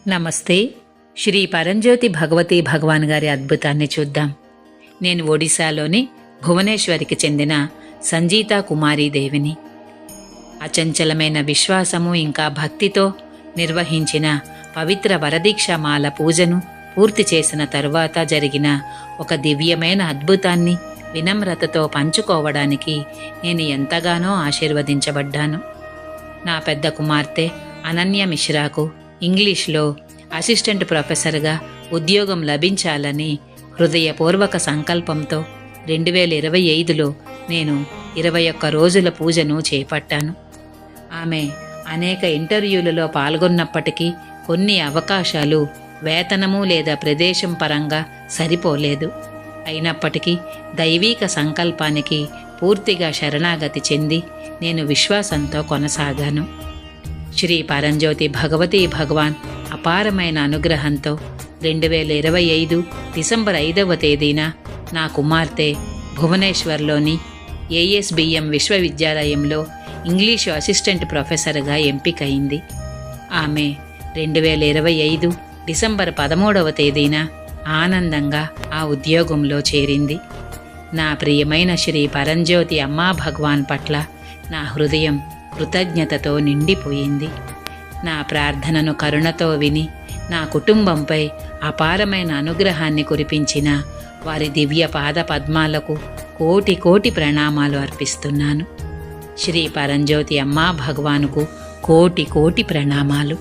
నమస్తే. శ్రీ పరంజ్యోతి భగవతి భగవాన్ గారి అద్భుతాన్ని చూద్దాం. నేను ఒడిశాలోని భువనేశ్వరికి చెందిన సంజీతా కుమారీదేవిని. అచంచలమైన విశ్వాసము ఇంకా భక్తితో నిర్వహించిన పవిత్ర వరదీక్షమాల పూజను పూర్తి చేసిన తరువాత జరిగిన ఒక దివ్యమైన అద్భుతాన్ని వినమ్రతతో పంచుకోవడానికి నేను ఎంతగానో ఆశీర్వదించబడ్డాను. నా పెద్ద కుమార్తె అనన్య మిశ్రాకు ఇంగ్లీష్లో అసిస్టెంట్ ప్రొఫెసర్గా ఉద్యోగం లభించాలని హృదయపూర్వక సంకల్పంతో 2025లో నేను 21 రోజుల పూజను చేపట్టాను. ఆమె అనేక ఇంటర్వ్యూలలో పాల్గొన్నప్పటికీ కొన్ని అవకాశాలు వేతనము లేదా ప్రదేశం పరంగా సరిపోలేదు. అయినప్పటికీ దైవీక సంకల్పానికి పూర్తిగా శరణాగతి చెంది నేను విశ్వాసంతో కొనసాగాను. శ్రీ పరంజ్యోతి భగవతి భగవాన్ అపారమైన అనుగ్రహంతో 2025 డిసెంబర్ 5వ తేదీన నా కుమార్తె భువనేశ్వర్లోని ఏఎస్బిఎం విశ్వవిద్యాలయంలో ఇంగ్లీషు అసిస్టెంట్ ప్రొఫెసర్గా ఎంపికయింది. ఆమె 2025 డిసెంబర్ 13వ తేదీన ఆనందంగా ఆ ఉద్యోగంలో చేరింది. నా ప్రియమైన శ్రీ పరంజ్యోతి అమ్మా భగవాన్ పట్ల నా హృదయం కృతజ్ఞతతో నిండిపోయింది. నా ప్రార్థనను కరుణతో విని నా కుటుంబంపై అపారమైన అనుగ్రహాన్ని కురిపించిన వారి దివ్య పాద పద్మాలకు కోటి కోటి ప్రణామాలు అర్పిస్తున్నాను. శ్రీ పరంజ్యోతి అమ్మా భగవానుకు కోటి కోటి ప్రణామాలు.